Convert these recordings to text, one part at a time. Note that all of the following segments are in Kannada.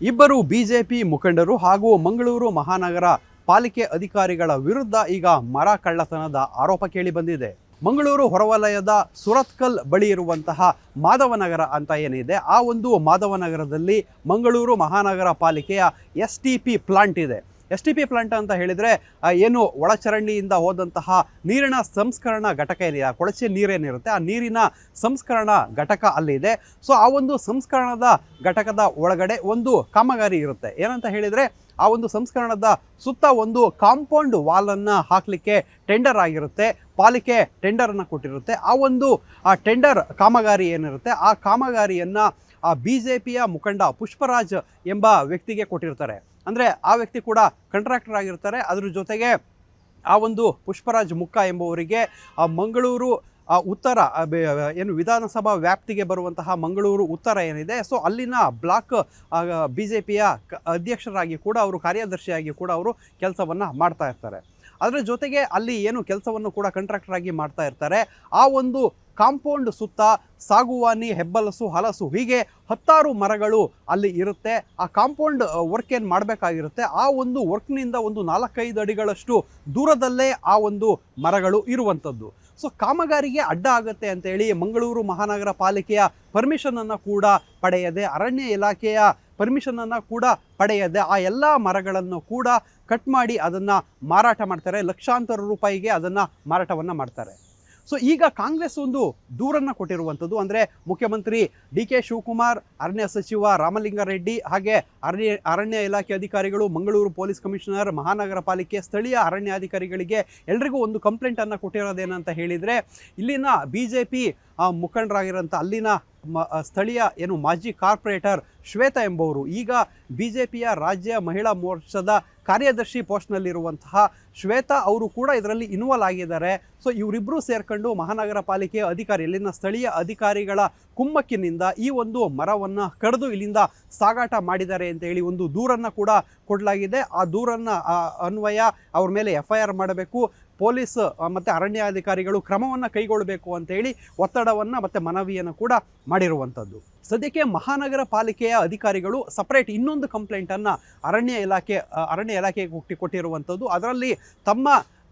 ಇಬ್ಬರು ಬಿಜೆಪಿ ಮುಖಂಡರು ಹಾಗೂ ಮಂಗಳೂರು ಮಹಾನಗರ ಪಾಲಿಕೆ ಅಧಿಕಾರಿಗಳ ವಿರುದ್ಧ ಈಗ ಮರ ಕಳ್ಳತನದ ಆರೋಪ ಕೇಳಿ ಬಂದಿದೆ. ಮಂಗಳೂರು ಹೊರವಲಯದ ಸುರತ್ಕಲ್ ಬಳಿ ಇರುವಂತಹ ಮಾಧವನಗರ ಅಂತ ಏನಿದೆ, ಆ ಒಂದು ಮಾಧವನಗರದಲ್ಲಿ ಮಂಗಳೂರು ಮಹಾನಗರ ಪಾಲಿಕೆಯ STP ಪ್ಲಾಂಟ್ ಇದೆ. STP ಪ್ಲಾಂಟ್ ಅಂತ ಹೇಳಿದರೆ ಏನು ಒಳಚರಂಡಿಯಿಂದ ಹೋದಂತಹ ನೀರಿನ ಸಂಸ್ಕರಣಾ ಘಟಕ ಏನಿದೆ, ಕೊಳಚೆ ನೀರೇನಿರುತ್ತೆ ಆ ನೀರಿನ ಸಂಸ್ಕರಣಾ ಘಟಕ ಅಲ್ಲಿದೆ. ಸೊ ಆ ಒಂದು ಸಂಸ್ಕರಣದ ಘಟಕದ ಒಳಗಡೆ ಒಂದು ಕಾಮಗಾರಿ ಇರುತ್ತೆ. ಏನಂತ ಹೇಳಿದರೆ ಆ ಒಂದು ಸಂಸ್ಕರಣದ ಸುತ್ತ ಒಂದು ಕಾಂಪೌಂಡ್ ವಾಲನ್ನು ಹಾಕಲಿಕ್ಕೆ ಟೆಂಡರ್ ಆಗಿರುತ್ತೆ, ಪಾಲಿಕೆ ಟೆಂಡರನ್ನು ಕೊಟ್ಟಿರುತ್ತೆ. ಆ ಟೆಂಡರ್ ಕಾಮಗಾರಿ ಏನಿರುತ್ತೆ ಆ ಕಾಮಗಾರಿಯನ್ನು BJPಯ ಮುಖಂಡ ಪುಷ್ಪರಾಜ್ ಎಂಬ ವ್ಯಕ್ತಿಗೆ ಕೊಟ್ಟಿರ್ತಾರೆ. ಅಂದರೆ ಆ ವ್ಯಕ್ತಿ ಕೂಡ ಕಾಂಟ್ರಾಕ್ಟರ್ ಆಗಿರ್ತಾರೆ. ಅದ್ರ ಜೊತೆಗೆ ಆ ಒಂದು ಪುಷ್ಪರಾಜ್ ಮುಕ್ಕ ಎಂಬುವರಿಗೆ ಮಂಗಳೂರು ಉತ್ತರ ಏನು ವಿಧಾನಸಭಾ ವ್ಯಾಪ್ತಿಗೆ ಬರುವಂತಹ ಮಂಗಳೂರು ಉತ್ತರ ಏನಿದೆ, ಸೊ ಅಲ್ಲಿನ ಬ್ಲಾಕ್ BJPಯ ಅಧ್ಯಕ್ಷರಾಗಿ ಕೂಡ ಅವರು, ಕಾರ್ಯದರ್ಶಿಯಾಗಿ ಕೂಡ ಅವರು ಕೆಲಸವನ್ನು ಮಾಡ್ತಾ ಇರ್ತಾರೆ. ಅದರ ಜೊತೆಗೆ ಅಲ್ಲಿ ಏನು ಕೆಲಸವನ್ನು ಕೂಡ ಕಾಂಟ್ರಾಕ್ಟರ್ ಆಗಿ ಮಾಡ್ತಾ ಇರ್ತಾರೆ. ಆ ಒಂದು ಕಾಂಪೌಂಡ್ ಸುತ್ತ ಸಾಗುವಾನಿ, ಹೆಬ್ಬಲಸು, ಹಲಸು ಹೀಗೆ 10 ಮರಗಳು ಅಲ್ಲಿ ಇರುತ್ತೆ. ಆ ಕಾಂಪೌಂಡ್ ವರ್ಕ್ ಏನು ಮಾಡಬೇಕಾಗಿರುತ್ತೆ ಆ ಒಂದು ವರ್ಕ್ನಿಂದ ಒಂದು 4-5 ಅಡಿಗಳಷ್ಟು ದೂರದಲ್ಲೇ ಆ ಒಂದು ಮರಗಳು ಇರುವಂಥದ್ದು. ಸೊ ಕಾಮಗಾರಿಗೆ ಅಡ್ಡ ಆಗುತ್ತೆ ಅಂತೇಳಿ ಮಂಗಳೂರು ಮಹಾನಗರ ಪಾಲಿಕೆಯ ಪರ್ಮಿಷನನ್ನು ಕೂಡ ಪಡೆಯದೆ, ಅರಣ್ಯ ಇಲಾಖೆಯ ಪರ್ಮಿಷನನ್ನು ಕೂಡ ಪಡೆಯದೆ ಆ ಎಲ್ಲ ಮರಗಳನ್ನು ಕೂಡ ಕಟ್ ಮಾಡಿ ಅದನ್ನು ಮಾರಾಟ ಮಾಡ್ತಾರೆ. ಲಕ್ಷಾಂತರ ರೂಪಾಯಿಗೆ ಅದನ್ನು ಮಾರಾಟವನ್ನು ಮಾಡ್ತಾರೆ. ಸೊ ಈಗ ಕಾಂಗ್ರೆಸ್ ಒಂದು ದೂರನ್ನು ಕೊಟ್ಟಿರುವಂಥದ್ದು, ಅಂದರೆ ಮುಖ್ಯಮಂತ್ರಿ DK ಶಿವಕುಮಾರ್, ಅರಣ್ಯ ಸಚಿವ ರಾಮಲಿಂಗಾರೆಡ್ಡಿ, ಹಾಗೆ ಅರಣ್ಯ ಇಲಾಖೆ ಅಧಿಕಾರಿಗಳು, ಮಂಗಳೂರು ಪೊಲೀಸ್ ಕಮಿಷನರ್, ಮಹಾನಗರ ಪಾಲಿಕೆ, ಸ್ಥಳೀಯ ಅರಣ್ಯಾಧಿಕಾರಿಗಳಿಗೆ ಎಲ್ರಿಗೂ ಒಂದು ಕಂಪ್ಲೇಂಟನ್ನು ಕೊಟ್ಟಿರೋದೇನಂತ ಹೇಳಿದರೆ, ಇಲ್ಲಿನ BJP ಮುಖಂಡರಾಗಿರೋಂಥ ಅಲ್ಲಿನ ಸ್ಥಳೀಯ ಏನು ಮಾಜಿ ಕಾರ್ಪೊರೇಟರ್ ಶ್ವೇತಾ ಎಂಬುವರು ಈಗ BJPಯ ರಾಜ್ಯ ಮಹಿಳಾ ಮೋರ್ಚಾದ ಕಾರ್ಯದರ್ಶಿ ಪೋಸ್ಟ್ನಲ್ಲಿರುವಂತಹ ಶ್ವೇತಾ ಅವರು ಕೂಡ ಇದರಲ್ಲಿ ಇನ್ವಾಲ್ವ್ ಆಗಿದ್ದಾರೆ. ಸೊ ಇವರಿಬ್ಬರು ಸೇರ್ಕೊಂಡು ಮಹಾನಗರ ಪಾಲಿಕೆಯ ಅಧಿಕಾರಿ, ಇಲ್ಲಿನ ಸ್ಥಳೀಯ ಅಧಿಕಾರಿಗಳ ಕುಮ್ಮಕ್ಕಿನಿಂದ ಈ ಒಂದು ಮರವನ್ನು ಕಡಿದು ಇಲ್ಲಿಂದ ಸಾಗಾಟ ಮಾಡಿದ್ದಾರೆ ಅಂತ ಹೇಳಿ ಒಂದು ದೂರನ್ನು ಕೂಡ ಕೊಡಲಾಗಿದೆ. ಆ ದೂರನ್ನು ಅನ್ವಯ ಅವ್ರ ಮೇಲೆ FIR ಮಾಡಬೇಕು, ಪೊಲೀಸ್ ಮತ್ತು ಅರಣ್ಯಾಧಿಕಾರಿಗಳು ಕ್ರಮವನ್ನು ಕೈಗೊಳ್ಳಬೇಕು ಅಂತೇಳಿ ಒತ್ತಡವನ್ನು ಮತ್ತು ಮನವಿಯನ್ನು ಕೂಡ ಮಾಡಿರುವಂಥದ್ದು. ಸದ್ಯಕ್ಕೆ ಮಹಾನಗರ ಪಾಲಿಕೆಯ ಅಧಿಕಾರಿಗಳು ಸಪರೇಟ್ ಇನ್ನೊಂದು ಕಂಪ್ಲೇಂಟನ್ನು ಅರಣ್ಯ ಇಲಾಖೆಗೆ ಕೊಟ್ಟಿರುವಂಥದ್ದು. ಅದರಲ್ಲಿ ತಮ್ಮ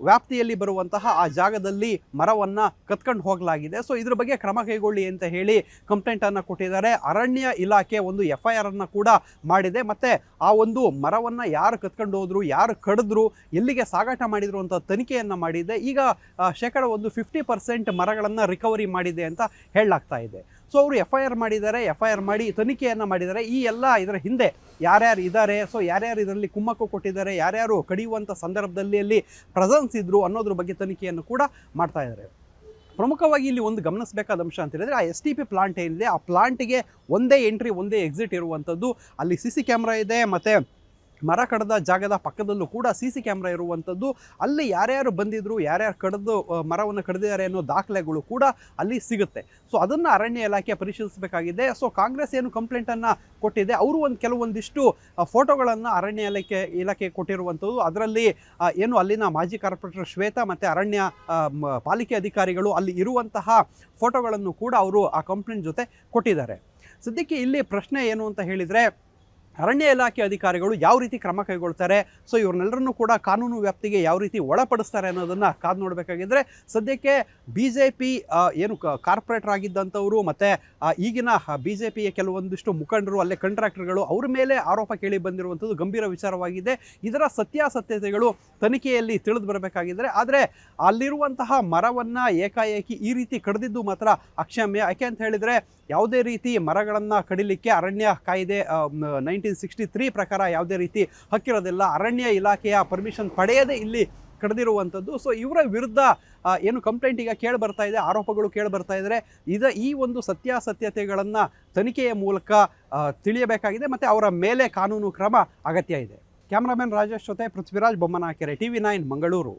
ವ್ಯಾಪ್ತಿಯಲ್ಲಿ ಬರುವಂತಹ ಆ ಜಾಗದಲ್ಲಿ ಮರವನ್ನು ಕತ್ಕೊಂಡು ಹೋಗಲಾಗಿದೆ, ಸೊ ಇದ್ರ ಬಗ್ಗೆ ಕ್ರಮ ಕೈಗೊಳ್ಳಿ ಅಂತ ಹೇಳಿ ಕಂಪ್ಲೇಂಟನ್ನು ಕೊಟ್ಟಿದ್ದಾರೆ. ಅರಣ್ಯ ಇಲಾಖೆ ಒಂದು FIR ಅನ್ನು ಕೂಡ ಮಾಡಿದೆ, ಮತ್ತು ಆ ಒಂದು ಮರವನ್ನು ಯಾರು ಕತ್ಕೊಂಡು ಹೋದ್ರು, ಯಾರು ಕಡಿದ್ರು, ಎಲ್ಲಿಗೆ ಸಾಗಾಟ ಮಾಡಿದ್ರು ಅಂತ ತನಿಖೆಯನ್ನು ಮಾಡಿದೆ. ಈಗ ಒಂದು 50% ಮರಗಳನ್ನು ರಿಕವರಿ ಮಾಡಿದೆ ಅಂತ ಹೇಳಲಾಗ್ತಾ ಇದೆ. ಸೊ ಅವರು FIR ಮಾಡಿದ್ದಾರೆ, FIR ಮಾಡಿ ತನಿಖೆಯನ್ನು ಮಾಡಿದ್ದಾರೆ. ಈ ಎಲ್ಲ ಇದರ ಹಿಂದೆ ಯಾರ್ಯಾರು ಇದ್ದಾರೆ, ಸೊ ಯಾರ್ಯಾರು ಇದರಲ್ಲಿ ಕುಮ್ಮಕ್ಕು ಕೊಟ್ಟಿದ್ದಾರೆ, ಯಾರ್ಯಾರು ಕಡಿಯುವಂಥ ಸಂದರ್ಭದಲ್ಲಿ ಅಲ್ಲಿ ಪ್ರೆಸೆನ್ಸ್ ಇದ್ದರು ಅನ್ನೋದ್ರ ಬಗ್ಗೆ ತನಿಖೆಯನ್ನು ಕೂಡ ಮಾಡ್ತಾ ಇದ್ದಾರೆ. ಪ್ರಮುಖವಾಗಿ ಇಲ್ಲಿ ಒಂದು ಗಮನಿಸಬೇಕಾದ ಅಂಶ ಅಂತ ಹೇಳಿದರೆ, ಆ STP ಪ್ಲಾಂಟ್ ಏನಿದೆ ಆ ಪ್ಲಾಂಟಿಗೆ ಒಂದೇ ಎಂಟ್ರಿ ಒಂದೇ ಎಕ್ಸಿಟ್ ಇರುವಂಥದ್ದು. ಅಲ್ಲಿ CC ಕ್ಯಾಮ್ರಾ ಇದೆ, ಮತ್ತು ಮರ ಕಡ್ದ ಜಾಗದ ಪಕ್ಕದಲ್ಲೂ ಕೂಡ CC ಕ್ಯಾಮ್ರಾ ಇರುವಂಥದ್ದು. ಅಲ್ಲಿ ಯಾರ್ಯಾರು ಬಂದಿದ್ರು, ಯಾರ್ಯಾರು ಕಡಿದು ಮರವನ್ನು ಕಡಿದಿದ್ದಾರೆ ಅನ್ನೋ ದಾಖಲೆಗಳು ಕೂಡ ಅಲ್ಲಿ ಸಿಗುತ್ತೆ. ಸೊ ಅದನ್ನು ಅರಣ್ಯ ಇಲಾಖೆ ಪರಿಶೀಲಿಸಬೇಕಾಗಿದೆ. ಸೊ ಕಾಂಗ್ರೆಸ್ ಏನು ಕಂಪ್ಲೇಂಟನ್ನು ಕೊಟ್ಟಿದೆ, ಅವರು ಕೆಲವೊಂದಿಷ್ಟು ಫೋಟೋಗಳನ್ನು ಅರಣ್ಯ ಇಲಾಖೆ ಕೊಟ್ಟಿರುವಂಥದ್ದು. ಅದರಲ್ಲಿ ಏನು ಅಲ್ಲಿನ ಮಾಜಿ ಕಾರ್ಪೊರೇಟರ್ ಶ್ವೇತಾ ಮತ್ತು ಅರಣ್ಯ ಪಾಲಿಕೆ ಅಧಿಕಾರಿಗಳು ಅಲ್ಲಿ ಇರುವಂತಹ ಫೋಟೋಗಳನ್ನು ಕೂಡ ಅವರು ಆ ಕಂಪ್ಲೇಂಟ್ ಜೊತೆ ಕೊಟ್ಟಿದ್ದಾರೆ. ಸದ್ಯಕ್ಕೆ ಇಲ್ಲಿ ಪ್ರಶ್ನೆ ಏನು ಅಂತ ಹೇಳಿದರೆ, ಅರಣ್ಯ ಇಲಾಖೆ ಅಧಿಕಾರಿಗಳು ಯಾವ ರೀತಿ ಕ್ರಮ ಕೈಗೊಳ್ತಾರೆ, ಸೊ ಇವ್ರನ್ನೆಲ್ಲರನ್ನೂ ಕೂಡ ಕಾನೂನು ವ್ಯಾಪ್ತಿಗೆ ಯಾವ ರೀತಿ ಒಳಪಡಿಸ್ತಾರೆ ಅನ್ನೋದನ್ನು ಕಾದು ನೋಡಬೇಕಾಗಿದ್ದರೆ, ಸದ್ಯಕ್ಕೆ BJP ಏನು ಕಾರ್ಪೊರೇಟರ್ ಆಗಿದ್ದಂಥವರು ಮತ್ತು ಈಗಿನ BJPಯ ಕೆಲವೊಂದಿಷ್ಟು ಮುಖಂಡರು, ಅಲ್ಲೇ ಕಾಂಟ್ರಾಕ್ಟರ್ಗಳು, ಅವ್ರ ಮೇಲೆ ಆರೋಪ ಕೇಳಿ ಬಂದಿರುವಂಥದ್ದು ಗಂಭೀರ ವಿಚಾರವಾಗಿದೆ. ಇದರ ಸತ್ಯಾಸತ್ಯತೆಗಳು ತನಿಖೆಯಲ್ಲಿ ತಿಳಿದು ಬರಬೇಕಾಗಿದ್ದರೆ, ಆದರೆ ಅಲ್ಲಿರುವಂತಹ ಮರವನ್ನು ಏಕಾಏಕಿ ಈ ರೀತಿ ಕಡಿದಿದ್ದು ಮಾತ್ರ ಅಕ್ಷಮ್ಯ. ಯಾಕೆ ಅಂತ ಹೇಳಿದರೆ, ಯಾವುದೇ ರೀತಿ ಮರಗಳನ್ನು ಕಡಿಲಿಕ್ಕೆ ಅರಣ್ಯ ಕಾಯ್ದೆ 1963 ಪ್ರಕಾರ ಯಾವುದೇ ರೀತಿ ಹಕ್ಕಿರೋದಿಲ್ಲ. ಅರಣ್ಯ ಇಲಾಖೆಯ ಪರ್ಮಿಷನ್ ಪಡೆಯದೇ ಇಲ್ಲಿ ಕಡಿದಿರುವಂಥದ್ದು. ಸೊ ಇವರ ವಿರುದ್ಧ ಏನು ಕಂಪ್ಲೇಂಟ್ ಈಗ ಕೇಳಿ ಬರ್ತಾ ಇದೆ, ಆರೋಪಗಳು ಕೇಳಿ ಬರ್ತಾ ಇದ್ದಾರೆ. ಈ ಒಂದು ಸತ್ಯಾಸತ್ಯತೆಗಳನ್ನು ತನಿಖೆಯ ಮೂಲಕ ತಿಳಿಯಬೇಕಾಗಿದೆ, ಮತ್ತು ಅವರ ಮೇಲೆ ಕಾನೂನು ಕ್ರಮ ಅಗತ್ಯ ಇದೆ. ಕ್ಯಾಮ್ರಾಮನ್ ರಾಜೇಶ್ ಜೊತೆ ಪೃಥ್ವಿರಾಜ್ ಬೊಮ್ಮನಕೆರೆ, TV9 ಮಂಗಳೂರು.